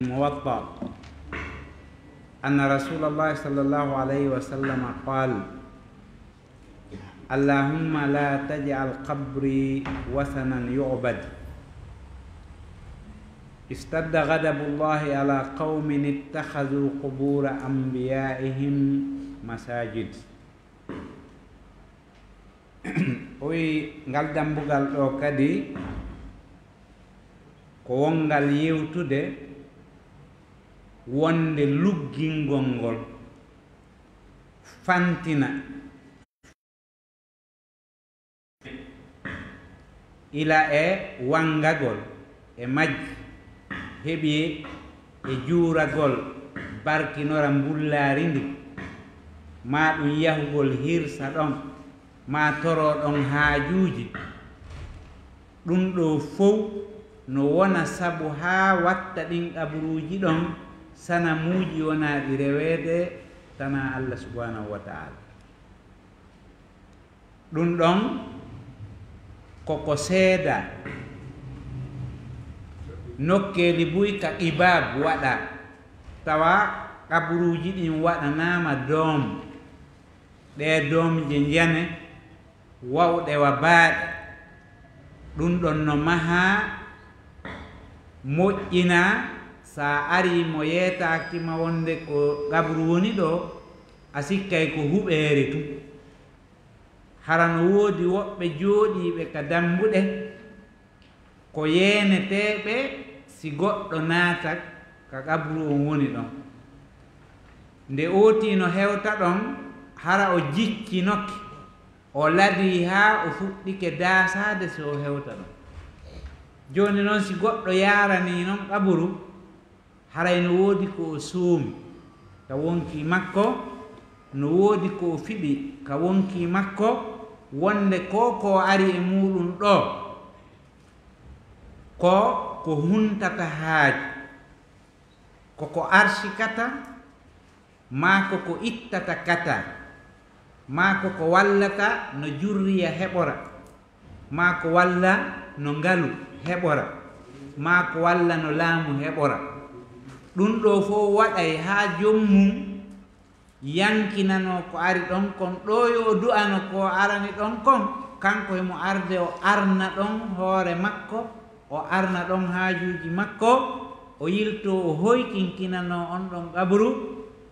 موطأ أن رسول الله صلى الله عليه وسلم قال: اللهم لا تجعل قبري وثنا يعبد. اشتد غضب الله على قوم اتخذوا قبور أنبيائهم مساجد. Oyi ngal dambugal ɗo kadi ko wongal yewtude wonde luggingol ngol fantina ila e wangagol e majji heɓi e juuragol barkinora mbullaari ndi ma ɗum yahugol hirsa ɗon ma toro ɗon haajuuji ɗum ɗo fof no wona sabu haa watta ɗin ƙaburuuji ɗon sanamuuji wonaaɗi reweede tana Allah subhanahu wa ta'ala. ɗum ɗon koko seeda nokkeeli buy ka ibab waɗa tawa ƙaburuuji ɗin waɗanaama doom ɗe doomje njane wawɗe wa baaɗe ɗum ɗon no maha moƴƴina sa ari mo yeetakima wonde ko gabru woni ɗo a sikkay ko huɓeere tu harano woodi woɓɓe jooɗiɓe ka dambuɗe ko yeeneteɓe si goɗɗo naata ka gabru on woni ɗon nde ootino hewta ɗon hara o jikkinoke o ladi ha o fuɗɗike daasade so o hewta ɗon joni noon si goɗɗo yarani noon ƙaburu haray no woodi ko o suumi ka wonki makko no woodi ko o fiɓi ka wonki makko wonde ko ari e muɗum ɗo ko huntata haaju koko arsikata ma koko ittata kata ma ko wallata no jurriya heɓora ma ko walla no ngalu heɓora ma ko walla no laamu heɓora ɗum ɗo fof waɗay ha jommum yankinano ko ari ɗon kon ɗo yo du'ano ko arani ɗon kon kanko emo arde o arna ɗon hoore makko o arna ɗon haajuji makko o yilto o hoykinkinano on ɗon ƙabru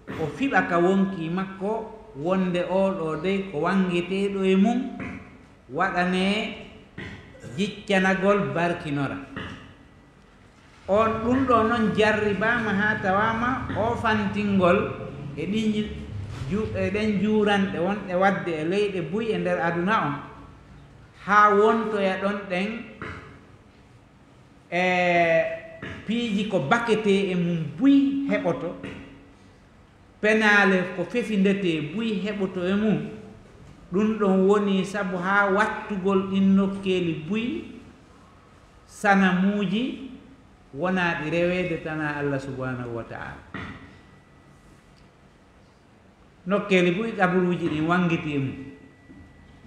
o fiɓa ka wonki makko wonde oɗo dey ko wangeteɗo e mum waɗane jiccanagol barkinora on ɗum ɗo noon jarribama ha tawama o fantingol e ɗen juuranɗe wonɗe wadde e leyɗe buy e nder aduna on ha wontoya ɗon ɗen e piiji ko bakete e mum buy heɓoto penale ko fefindete buy heɓoto e mum ɗum ɗon woni sabu ha wattugol ɗin nokkeeli buy sanamuuji wonaɗi reweede tana Allah subhanahu wa ta'ala nokkeeli buy ƙaburuuji ɗin wangiti e mum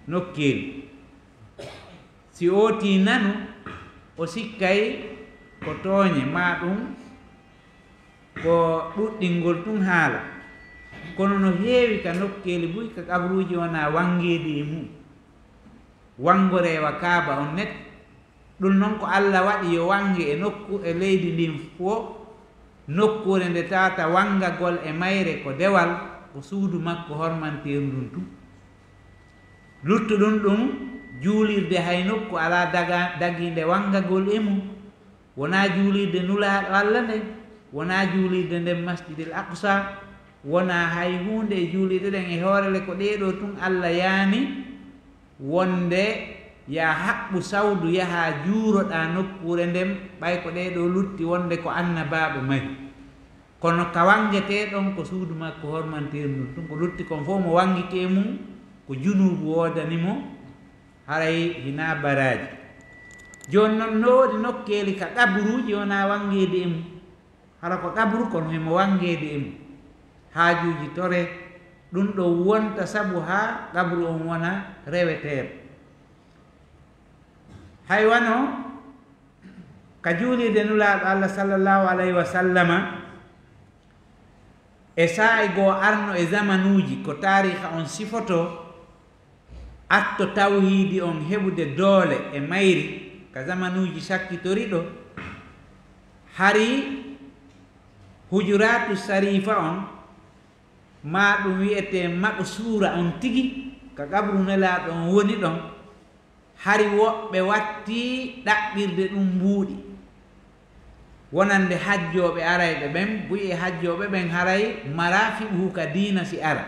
nokkeeli si ooti nanu o sikkay ko tooñe ma ɗum ko ɗuɗɗingol tun haala kono no heewi ka nokkeeli buy ka ƙabruuji wona wangeedi e mum wangorewa kaaba on net ɗum noon ko Allah waɗi yo wange e nokku e leydi ndin fof nokkure nde tata wangagol e mayre ko dewal ko suudu makko hormanteeru ndun tu luttuɗum ɗum juulirde hay nokku ala daginde wangagol e mum wona juulirde nulaaɗo Allah nde wona juulirde nden masjidil aqsa wona hay hunde e juulirde ɗen e hoorele ko ɗeɗo tun Allah yaani wonde ya haɓɓu sawdu yaha juuroɗa nokkure nden ɓay ko ɗeɗo lutti wonde ko annabaɓe mari kono ka wangeteɗon ko suudu makko hormanteru ndun tun ko lutti kon fof mo wangike e mum ko junubu wodanimo haray hina baraji joni noon nowoodi nokkeeli ka ƙabruuji wona wangeede e mum hara ko ƙabru kono hemo wangeede e mum haajuuji tore ɗum ɗo wonta sabu ha ƙabru on wona reweteeɗo hay wano ka juulirde nulaaɗo Allah sallallahu alayhi wa sallama e saa'i goo arno e zamanuuji ko taariha on sifoto atto tawhiidi on heɓude doole e mayri ka zamanuuji sakkitori ɗo hari hujuratu sarifa on ma ɗum wiyete maɓo suura on tigi ka gabru nelaaɗo on woni ɗon hari woɓɓe watti ɗaɓɓirde ɗum mbuuɗi wonande hajjoɓe arayɓe ɓen buyi e hajjoɓe ɓen haray marafiɓuhu ka diina si ara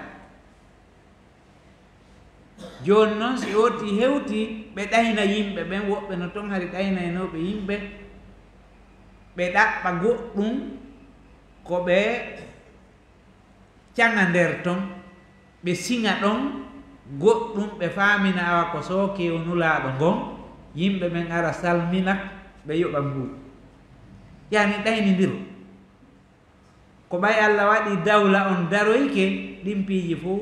joni noon si oti hewti ɓe ɗayna yimɓe ɓen woɓɓe no ton hari ɗaynaynoɓe yimɓe ɓe ɗaɓɓa goɗɗum ko ɓe caŋa nder ton ɓe siŋa ɗon goɗɗum ɓe faamina awa ko sookewo nulaaɗo ngon yimɓe ɓen ara salmina ɓe yoɓa mbuuɗi yani ɗaynidiro ko ɓay Allah waɗi dawla on daroyke ɗin piiji fof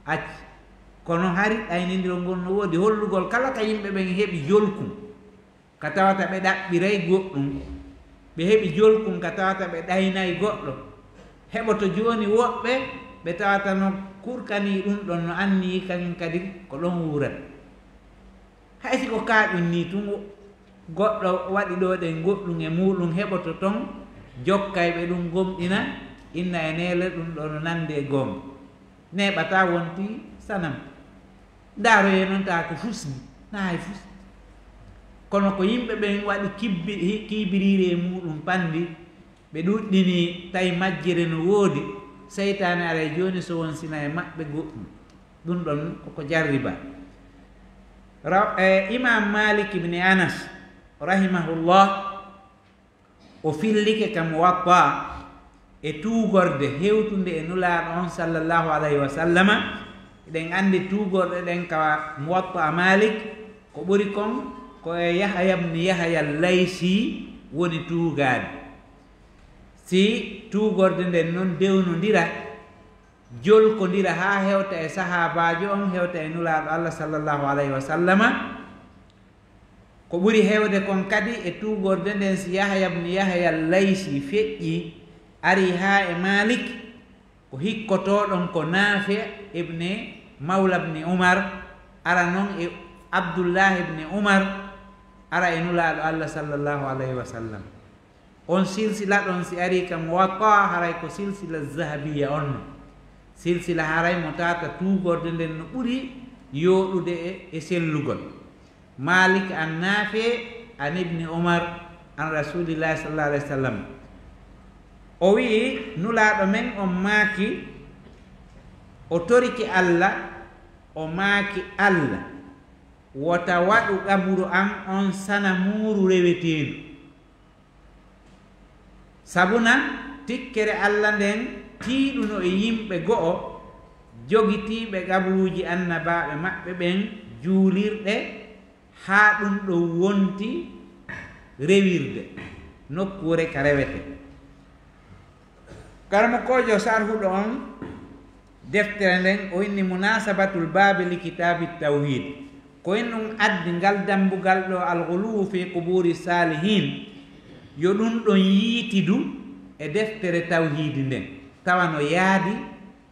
acci kono hari ɗaynidiro ngon no woodi hollugol kala ka yimɓe ɓen heɓi jolkum ka tawata ɓe ɗaɓɓiray goɗɗum ɓe heɓi jolkum ka tawata ɓe ɗaynayi goɗɗo heɓoto jooni woɓɓe ɓe tawata no kurkani ɗum ɗon no anni kañum kadi ko ɗon wurat haysi ko kaaƴum ni tun goɗɗo waɗi ɗo ɗen goɗɗum e muɗum heɓoto ton jokkay ɓe ɗum gomɗina inna e neele ɗum ɗo no nande e gonga neɓata wonti sanam ndaaroye noon tawa ko fusni na hay fus kono ko yimɓe ɓen waɗi kibiriri e muɗum pandi ɓe ɗuɗɗini tawi majjere no woodi seytane ara e joni so won sina e maɓɓe goɗɗum ɗum ɗon koko jarriba imam Malik ibne Anas rahimahullah o fillike ka Muwatta e tuugorde hewtude e nulaaɗo on sallallahu alayhi wa sallama eɗen andi tuugorɗe ɗen ka Muwatta Malik ko ɓuri kon ko e Yahya ibne Yahya Laysi woni tuugaade si tuugorde nden noon dewnodira jolkodira ha hewta e sahabajo on hewta e nulaaɗo Allah sallallahu alayhi wa sallama ko ɓuri hewde kon kadi e tuugorde nden si Yahya ibne Yahya Laysi feƴƴi ari ha e Malik ko hikkotoɗon ko Nafi ibne Mawla ibne Umar ara noon e Abdullah ibne Umar ara e nulaaɗo Allah sallallahu alayhi wa sallam on silsila ɗon si ari ka Muwatta haray ko silsila zahabiya on silsila haray mo tata tuugorde nden no ɓuri yooɗude e sellugol Malik an Nafi an ibni Umar an rasulillahi sallallahu alayhi wa sallam o wii nulaaɗo men on maaki o toriki Allah o maaki Allah wota waɗu ɗaburu an on sana muuru reweteedu sabuna tikkere Allah nden tiiɗuno e yimɓe go'o jogitiiɓe gaburuuji annabaaɓe maɓɓe ɓen juulirɗe haa ɗum ɗo wonti rewirde nokkure ka rewete karamo kojo sarhuɗo on deftere nden o inni munasabatul baabi li kitabi tawhid ko en ɗum addi ngal dambugal ɗo alghuluwu fi quburi salihin yo ɗum ɗon yiitidu e deftere tawhidi nden tawa no yaadi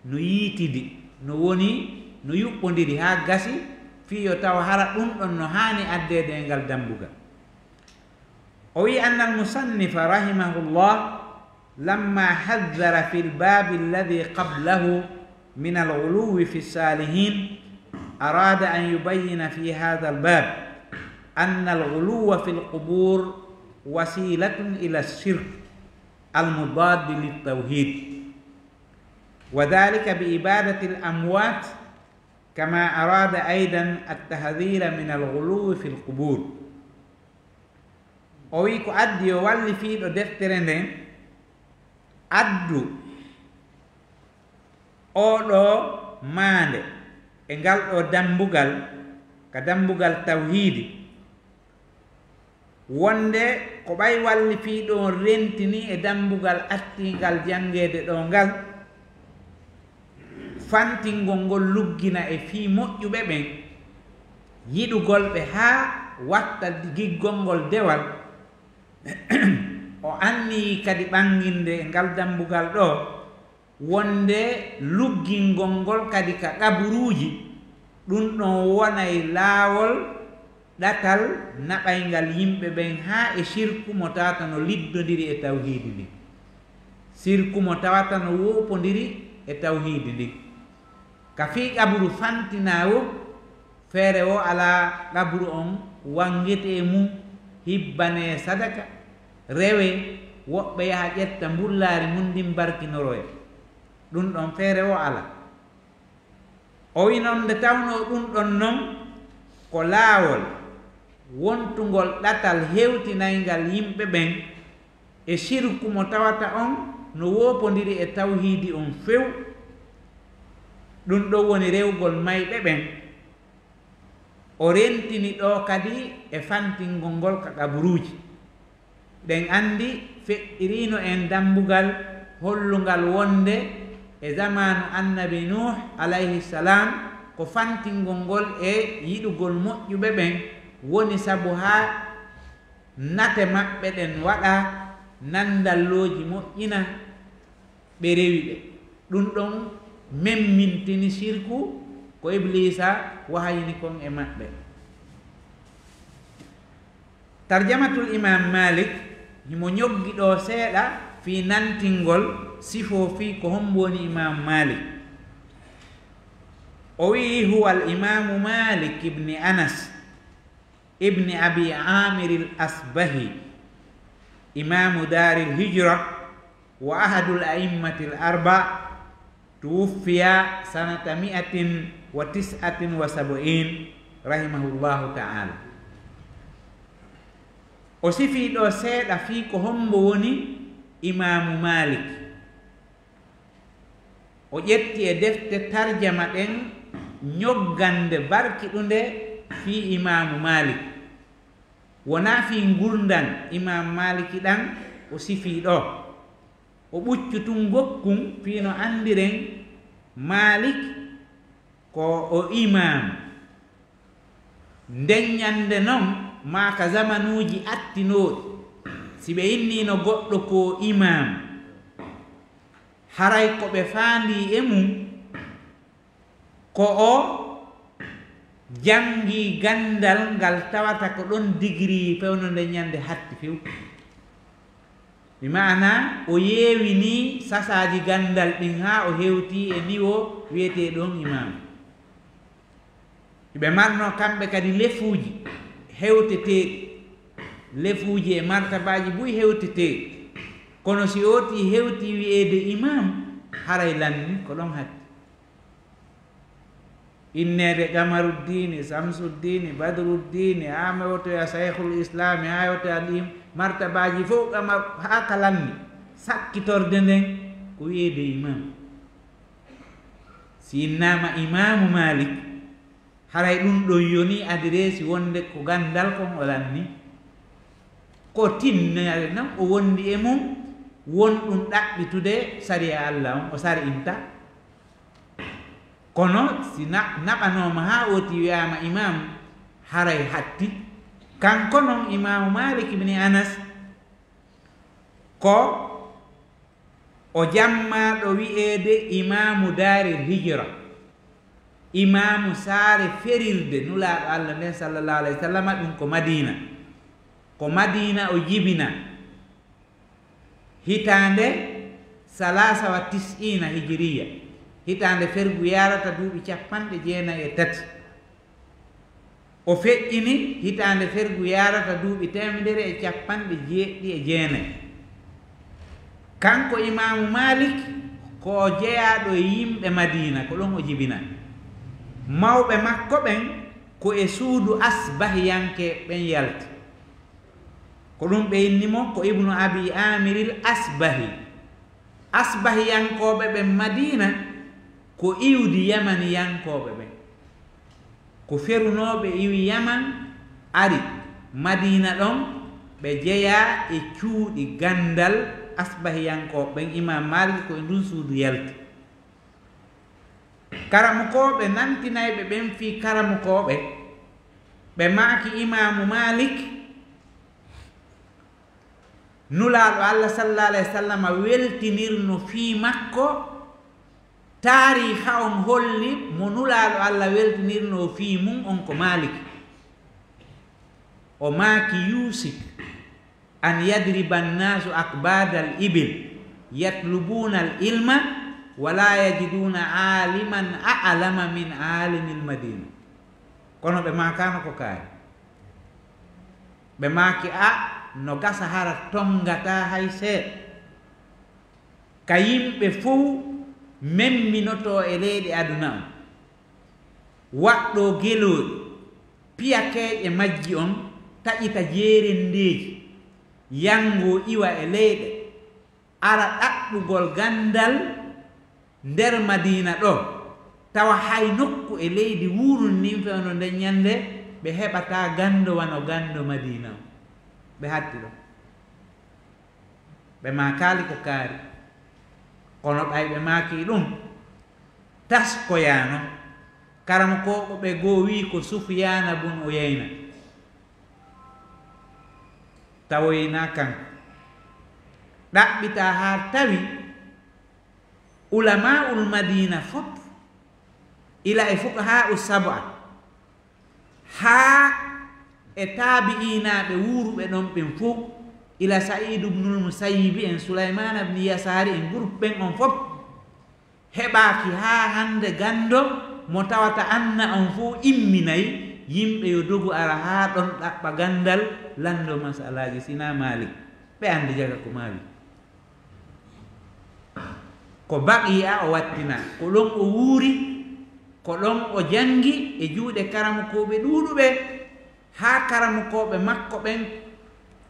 no yiitidi no woni no yuɓɓodiri ha gasi fi yo tawa hara ɗum ɗon no haani addede e ngal dambugal o wi anna almusannifa rahimahullah lamma haddara fi lbabi alladi qablahu min alghuluwi fi salihin arada an yubayina fi hada albab anna alghuluwa fi lqubur wasilatun ila lshirk almudadi liltawhid وذلك بإبادة الأموات كما أراد أيضا التحذير من الغلو في القبور o wi ko addi o walli fiiɗo deftere nden addu oɗo maande e ngal ɗo dambugal ka dambugal tawhidi wonde ko ɓay walli fiiɗo on rentini e dambugal attingal jangede ɗo ngal fantingol ngol luggina e fii moƴƴuɓe ɓen yiɗugol ɓe haa watta giggol ngol dewal o anni kadi ɓanginde ngal dambugal ɗo wonde luggingol ngol kadi ka ƙaburuji ɗum ɗon wonay laawol ɗatal naɓaygal yimɓe ɓen ha e sirku mo tawata no liddodiri e tawhidi ndi sirku mo tawata no wopodiri e tawhidi ndi ka fi ƙaburu fantinawo feere o ala ƙaburu on wangete mum hibbane sadaka rewe woɓɓe yaha ƴetta mbullaari mum ndin barkinoroya ɗum ɗon feere o ala o wi noon nde tawno ɗum ɗon noon ko laawol wontugol ɗatal hewtinaygal yimɓe ɓen e sirku mo tawata on no wopodiri e tawhidi on few ɗum ɗo woni rewgol mayɓe ɓen o rentini ɗo kadi e fantingol ngol ka ƙaburuji ɗen andi feƴƴirino en dambugal hollungal wonde e zamanu annabi nuh alayhi salam ko fantingol ngol e yiɗugol moƴƴuɓe ɓen woni sabu ha nate maɓɓe ɗen waɗa nandalloji moƴƴina ɓe rewi ɓe ɗum ɗon memmintini sirku ko iblisa wahayini kon e maɓɓe tarjamatul imam malik himo ñoggi ɗo seeɗa fi nantingol sifo fi ko hombo woni imam malik o wi huwa al imamu malik ibni anas ibni abi amir al asbahi imamu dar al hijra wa ahadul a'immati al arba tuwuffiya sanata 179 rahimahullahu ta'ala o sifi ɗo seeɗa fi ko hombo woni imamu malik o ƴetti e defte tarjama ɗen ñoggande barkiɗunde fi imamu malik wona fi gurdan imam maliki ɗan o sifi ɗo o ɓuccutun gokkum fino andiren malik ko o imam nden ñande noon ma ka zamanuji attinoɗi si ɓe innino goɗɗo ko imam haray ko ɓe faandi e mum ko o jangi gandal ngal tawata ko ɗon digiri fewno nde ñande hatti few mi mana o yeewini sasaji gandal ɗin ha o hewti e niwo wiyete ɗon imam ɓe marno kamɓe kadi lefuji hewteteɗi lefuji e martabaji buy hewteteɗi kono si oti hewti wi'ede imam haray lanni ko ɗon hatti innede Qamaruddin Samsuddin Badruddin amewotoya Shaykhul Islam ayotoya ɗim martabaji fof kama ha kalanni sakkitorde nden ko wiyede imam si innama imamu malik haray ɗum ɗon yoni adresi wonde ko gandal kon o lanni ko tinnare nan o wondi e mum won ɗum ɗaɓɓitude sariya Allah on o sari inta kono si naɓanoma ha oti wiyama imam haray hatti kanko noon imamu malik ibni anas ko o jammaɗo wi'ede imamu daril hijra imamu saare ferirde nulaɗo Allah nden sallallahu alayhi wa sallam ɗum ko madina o jibina hitande 93 hijriya hitande fergu yarata duuɓi 93 o feƴƴini hitande fergu yarata duuɓi 179 kanko imamu malik ko o jeeyaɗo e yimɓe madina ko ɗon o jibina mawɓe makko ɓen ko e suudu asbahiyanke ɓen yalti ko ɗum ɓe innimo ko ibnu abi amiril asbahiyankoɓe ɓen madina ko iwdi yamaniyankoɓe ɓen ko ferunoɓe iwi yaman ari madina ɗon ɓe jeeya e cuuɗi gandal asbahiyankoɓe ɓen imam malik ko e ndun suudu yalti karamukoɓe nantinayɓe ɓen fi karamukoɓe ɓe maaki imamu malik nulaaɗo Allah sallallahu alaihi wasallam weltinirno fi makko tariha on holli mo nulaaɗo Allah weltinirno fi mum on ko Malik o maaki yusik an yadriba annasu akbada al ibil yatlubuna al ilma wala yajiduna aliman a'lama min alimi al madina kono ɓe makano ko kaari ɓe maaki no gasa hara tongata hay seeɗa ka yimɓe fof memminoto e leyɗe aduna on waɗɗo geloɗi piyakeeƴe majji on taƴita jeerendeji yango iwa e leyɗe ara ɗaɓɓugol gandal nder madina ɗo tawa hay nokku e leydi wuurun nin fewno nden ñande ɓe heɓata gando wano gando madina o ɓe hatti ɗo ɓe makali ko kaari kono ɓay ɓe maki ɗum taskoyano karama ko ɓe goo wi ko Sufyana bun Uyayna tawoyna kanko ɗaɓɓita ha tawi ulama'ul madina fop ila e fuqaha sab'a ha e tabi'inaɓe wuruɓe ɗon ɓen fof ila Sa'id ibnul Musayyib en Sulayman ibn Yasari en groupe ɓen on fof heɓaki ha hande gando mo tawata anna on fof imminayi yimɓe yo dogu ara ha ɗon ɗaɓɓa gandal lando masalaji sina Malik ɓe andi jaga ko Malik ko baqiya o wattina ko ɗon o wuuri ko ɗon o jangi e juuɗe karamukoɓe ɗuɗuɓe ha karamukoɓe makko ɓen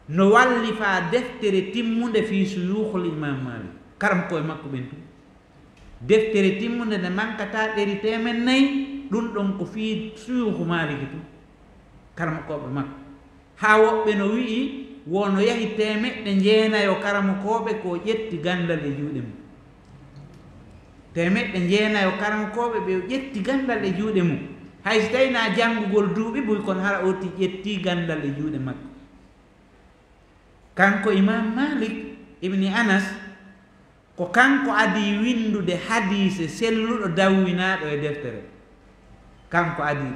no walli fa deftere timmude fi suyukhul imam Malik karamukoɓe makko ɓen tu deftere timmude nde mankata ɗeri 400 ɗum ɗon ko fi suyukhu Maliki tu karamukoɓe makko ha woɓɓe no wi'i wono yahi 100 karamukoɓe ko ƴetti gandal e juuɗe mum 100 karamukoɓe ɓe ƴetti gandal e juuɗe mum hay so tawi na janngugol duuɓi buy kono hara oti ƴetti gandal e juuɗe makko kanko Imam Malik ibni Anas ko kanko adi windude hadise selluɗo dawwinaɗo e deftere kanko adi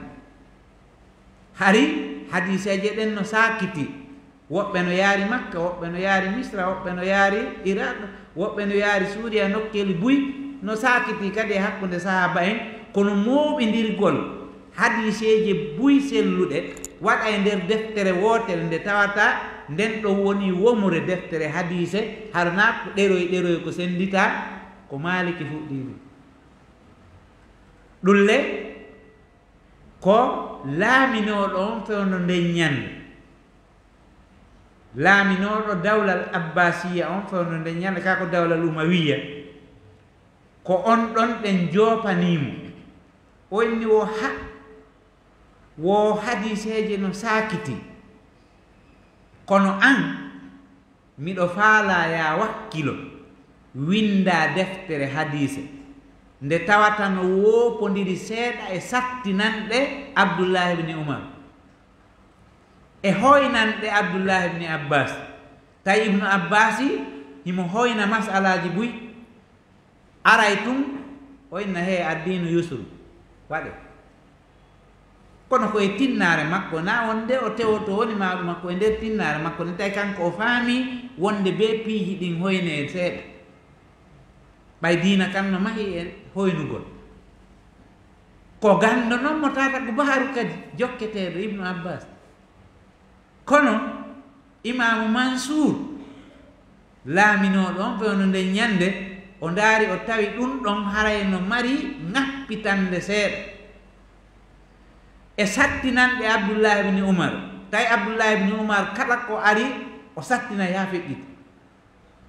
hari hadiseje ɗen no sakiti woɓɓe no yaari Makka woɓɓe no yaari Misra woɓɓe no yaari Iraq woɓɓe no yaari Suuriya nokkeli buy no sakiti kadi e hakkunde sahaba en kono moɓidirgol hadiseje buy selluɗe waɗa e nder deftere wotere nde tawata nden ɗo woni womure deftere hadise harna ko ɗeroy ko sendita ko Maliki fuɗɗiɗum ɗulle ko laaminoɗo on fewno nden ñande laaminoɗo dawlal abbasiya on fewno nden ñande kako dawlal umawiya ko on ɗon ɗen jopanimo o inni wo hadiseje no sakiti kono an miɗo faala ya wakkilo winda deftere hadise nde tawata no wopodiri seeɗa e sattinanɗe Abdullah ibn Umar e hoynanɗe Abdullah ibn Abbas tawi Ibnu Abbasi himo hoyna masalaji buy aray tum o inna he addinu yusru waɗe kono koye tinnare makko na wonde o tewoto woni maɗu makko e nder tinnare makko ne tawi kanko o faami wonde be piiji ɗin hoyne seeɗa ɓay diina kam no mahi e hoynugol ko gando noon mo tata ko baharu kadi jokketeɗo Ibnu Abbas kono Imamu Mansour laaminoɗo on fewno nde ñande o ndaari o tawi ɗum ɗon haray no mari ŋappitande seeɗa e sattinanɗe Abdullah ibn Umar tawi Abdullah ibn Umar kala ko ari o sattina ya feƴƴita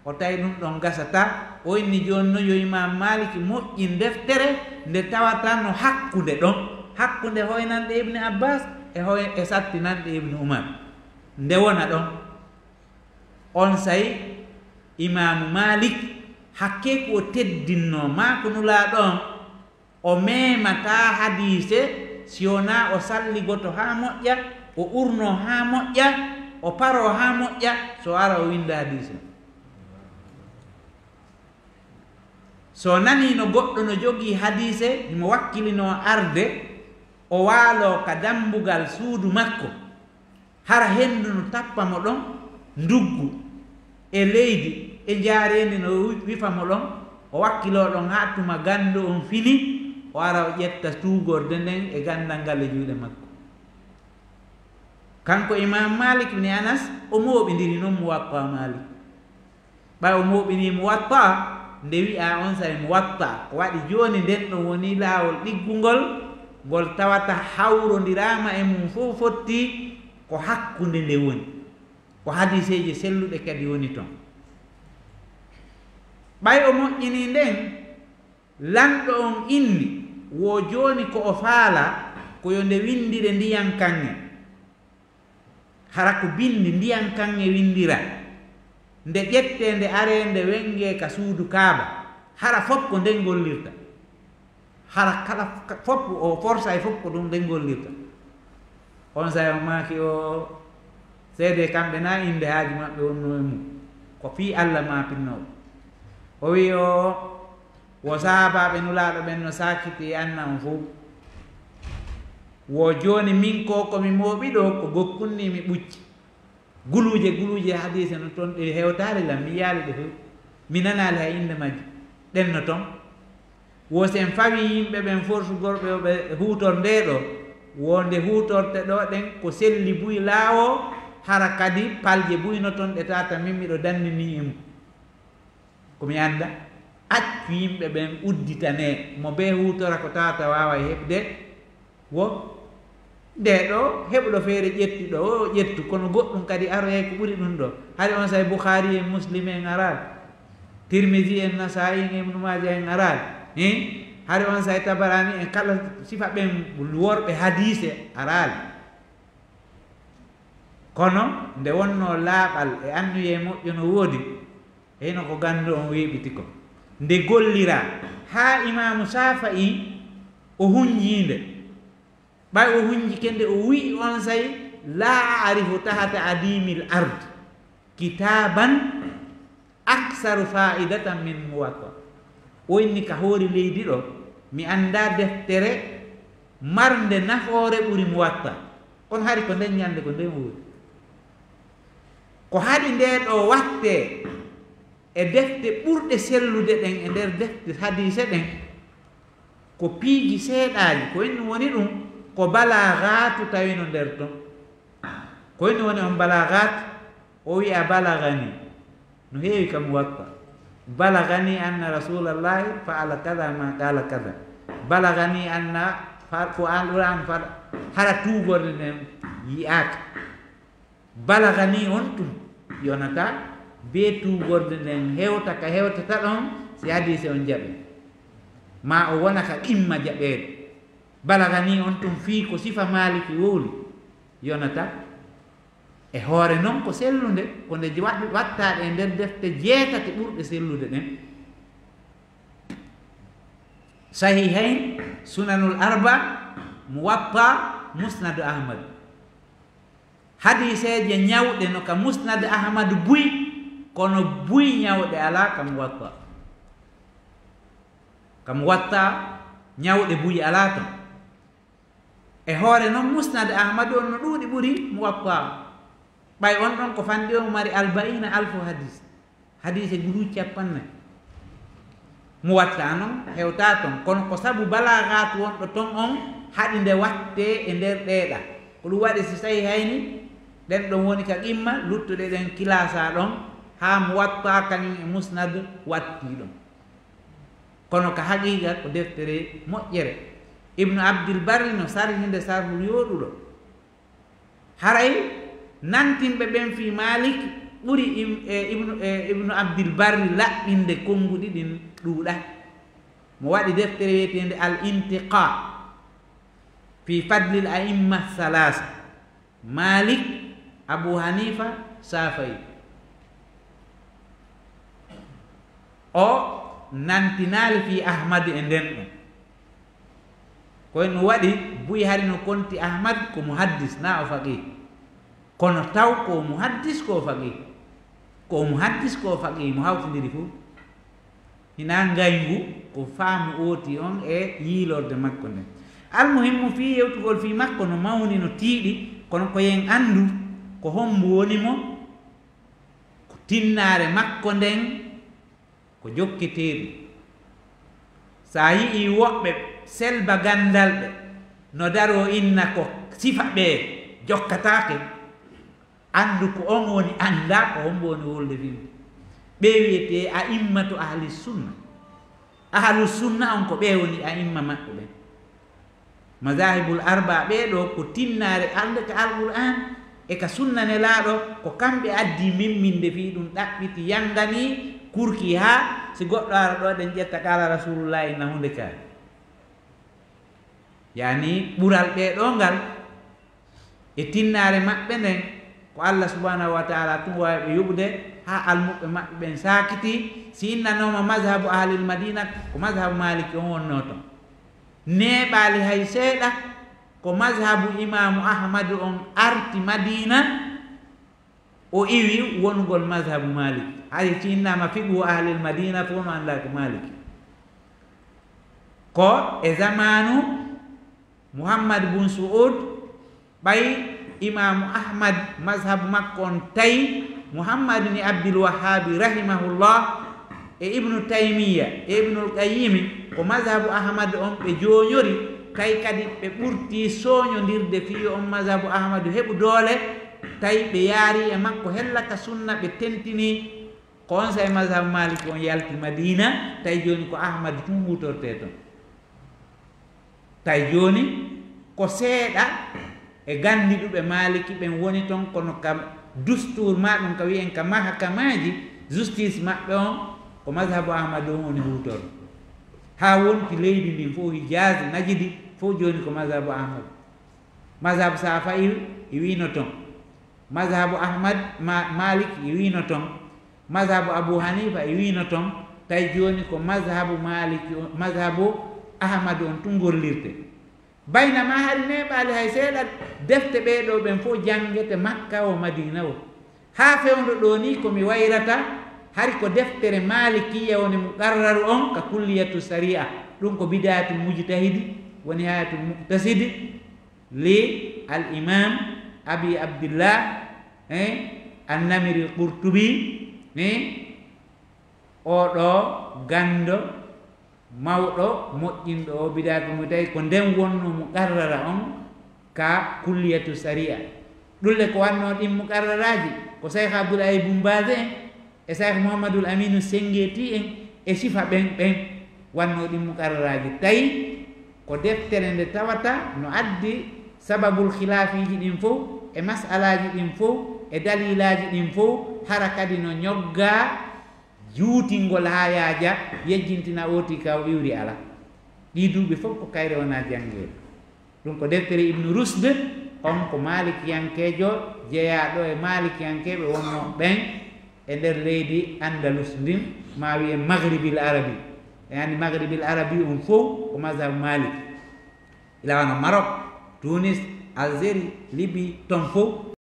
o tawi ɗum ɗon gasata o inni joni noon yo Imam Maliki moƴƴin deftere nde tawata no hakkude ɗon hakkude hoynanɗe Ibn Abbas e sattinanɗe Ibn Umar nde wona ɗon on sayi Imamu Malik hakke ko teddinno ma ko nula ɗon o memata hadise si wona o salli goto ha moƴƴa o urno ha moƴƴa o paro ha moƴƴa so ara o winda hadise so nani no goɗɗo no jogii hadise mo wakkilino arde o waalo ka dambugal suudu makko hara hendu no tappa mo ɗon nduggu e leydi e jaarendi no wifa mo ɗon o wakkilo ɗon ha tuma gandu on fini o ara o ƴetta tuugorde nden e gandal ngal e juuɗe makko kanko imam Malik ibn Anas o mooɓidiri noon Muwatta Malik ɓay o mooɓini Muwatta nde wi'a on saye Muwatta ko waɗi joni nden ɗon woni laawol ɗiggugol ngol tawata hawrodirama e mum fof fotti ko hakkunde nde woni ko hadiseji selluɗe kadi woni toon ɓay o moƴƴini nden lanɗo on inni wo joni ko o faala ko yo nde windire ndiyan kanŋe hara ko bindi ndiyan kanŋe windira nde ƴette nde are nde wenge ka suudu Kaaba hara fof ko nden gollirta hara kala fof o forsa e fof ko ɗum nden gollirta on sayo maki o seede kamɓe na inde haaji maɓɓe wonno e mum ko fii Allah mapinnowo o wi o wo sahabaɓe nulaaɗo ɓen no sakiti anna on fof wo joni min ko komi mooɓiɗo ko gokkunni mi ɓucci guluje hadise no toon ɗe hewtare lam mi yaali ɗe fof mi nanali hay inde majji ɗen no toon wo sen fawi yimɓe ɓen forsugorɓe o ɓe hutor nde ɗo wonde hutorte ɗo ɗen ko selli buy laawo hara kadi palje buyno toon ɗe tata min miɗo dandini e mum komi anda accu yimɓe ɓen udditane mo be hutora ko tata wawa heɓde wo nde ɗo heɓɗo feere ƴettiɗo o ƴettu kono goɗɗum kadi aroyay ko ɓuri ɗum ɗo haade on say Bukhari en Muslim en aral Tirmidhi en Nasai en Ibn Majah en aral haade on say Tabarani en kala sifa ɓen worɓe hadise arali kono nde wonno laaɓal e annuye moƴƴo no woodi heyno ko gandu on weeɓiti ko nde gollira ha Imamu Shafi'i o hunjinde ɓay o hunji kende o wi on say la arifu tahata adimil ard kitaban aksaru faidatan min Muwatta o inni ka hoori leydi ɗo mi anda deftere marnde nafoore ɓuri Muwatta kono hari ko nden ñande ko nden woodi ko haɗi nde ɗo watte e defte ɓurɗe sellude ɗen e nder defte hadise ɗen ko piiji seeɗaji ko inni woni ɗum ko balagatu tawino nder ton ko inni woni on balagat o wi'a balagani no heewi kam Muwatta balagani anna rasulallahi faala kada ma qala kada balagani anna ko alquran hara tuugorde nden yi'aka balagani on tum yonata be tuugorde nden hewta ka hewtata ɗon si hadise on jaɓe ma o wona ka qimma jaɓeede balagani on tum fii ko sifa Maliki wowli yonata e hoore noon ko sellude ko nde wattaɗe e nder defte jeetati ɓurɗe sellude ɗen Sahihain Sunanul Arba Muwatta Musnadu Ahmad hadiseje ñawɗe no ka Musnad Ahmad buy kono buy ñawɗe ala ka Muwatta ñawɗe buy ala ton e hoore noon Musnad Ahmad on no ɗuuɗi ɓuri Muwatta ɓay on ɗon ko fandi on mari 40 alfu hadise guru 40 Muwatta noon hewta ton kono ko sabu balagatu wonɗo ton on haɗi nde watte e nder ɗeeɗa ko ɗum waɗi si Sahihayni ɗen ɗon woni ka qimma luttuɗe ɗen kilasa ɗon ha Muwatta kañum e Musnad watti ɗon kono ka haqiqa ko deftere moƴƴere Ibnu Abdil Barri no sarhinde sarhul yooɗuɗo haray nantinɓe ɓen fi Malik ɓuri Ibnu Abdil Barri laɓɓinde konnguɗi ɗin ɗuuɗa mo waɗi deftere wiyetende al intiqa fi fadlil a'imma salasa Malik Abu Hanifa Shafi'i o nantinali fi Ahmad e nden ɗum koye no waɗi buyi hari no konti Ahmad ko muhaddis na o faqih kono taw ko muhaddis ko faqih ko muhaddis ko faqih mo hawtindiri fu hina ngayngu ko faamu oti on e yiilorde makko nden almuhimmu fi yewtugol fi makko no mawni no tiiɗi kono ko yen andu ko hombo woni mo ko tinnare makko nden ko jokketeeɗi sa yii woɓɓe selba gandal ɓe no daro inna ko sifa ɓe jokkatake andu ko on woni anda ko hombo woni wolde fi ɓe wiyete a immatu ahli sunna on ko ɓe woni a imma maɓɓe ɓen mazahibul arba ɓeɗo ko tinnare ande ka alquran e ka sunnane laaɗo ko kamɓe addi mimminde fi ɗum ɗaɓɓiti yangani kurki ha si goɗɗo ara ɗo ɗen ƴetta kala rasulullahi na hunde kaari yani ɓural ɓeɗo ngal e tinnare maɓɓe nden ko Allah subhanahu wa ta'ala tum wawi ɓe yuɓde ha almuɓɓe maɓɓe ɓen sakiti si innanoma mazhabu ahlil madina ko mazhabu maliki on wonno ton neɓali hay seeɗa ko mazhabu imamu ahmadu on arti madina o iwi wongol mazhabu maliki hay si innama fiqhu ahlil madina fo no anda ko maliki ko e zamanu muhammad bun suud ɓay imamu ahmad mazhabu makko on tawi muhammad ni abdul wahhabi rahimahullah e ibnu taymiya e ibnul qayyimi ko mazhabu ahmad on ɓe joñori tawi kadi ɓe ɓurti soñodirde fiyo on mazhabu ahmadu heɓu doole tawi ɓe yaari e makko hellaka sunna ɓe tentini ko on sa e mazhabu maliki on yalti madina tawi joni ko ahmad tum hutorte toon tawi joni ko seeɗa e gandiɗuɓe maliki ɓen woni toon kono kam dustour maɗum ka wiyen ka mahakamaji justice maɓɓe on ko mazhabu ahmad on woni hutor ha wonti leydi ndin fof hijazi najidi fof joni ko mazhabu ahmad mazhabu safa'i e wino toon mazhabu ahmad malik e wino toon mazhabu abou hanifa e wino toon tawi joni ko mazhabu maliki mazhabu ahmad on tun gollirte baynama hari neɓali hay seeɗa defte ɓeɗo ɓen fof jangete makka o madina o ha fewdo ɗo ni komi wayrata hari ko deftere malikiya woni muqarraru on ka kulliyatu sharia ɗum ko bidayatul mujtahidi woni hayatul muqtasidi li al imam abi abdillah annamiri qurtubi oɗo gando mawɗo moƴƴinɗo o bidayatul mujtahidi ko nden wonno muqarrara on ka kulliyatu sharia ɗulle ko wanno ɗin muqarraraji ko cheikh abdoulaye boumbase en e cheikh mouhamadoul aminou sengeti en e sifa ɓen wanno ɗin muqarraraji tawi ko deftere nde tawata no addi sababul khilafiji ɗin fof e masalaji ɗin fof e dalilaji ɗin fof hara kadi no ñogga juutingol ha yaaja yejjintina oti ka o iwri ala ɗi duuɓi fof ko kayre wona jangeede ɗum ko deftere ibnu rusde on ko malikiyankejo jeeyaɗo e malikiyankeɓe wonno ɓen e nder leydi andalus ndin ma wiye maghribil arabi yani maghribil arabi on fof ko mazhab malik ilawana maroc tunis algérie libye ton fof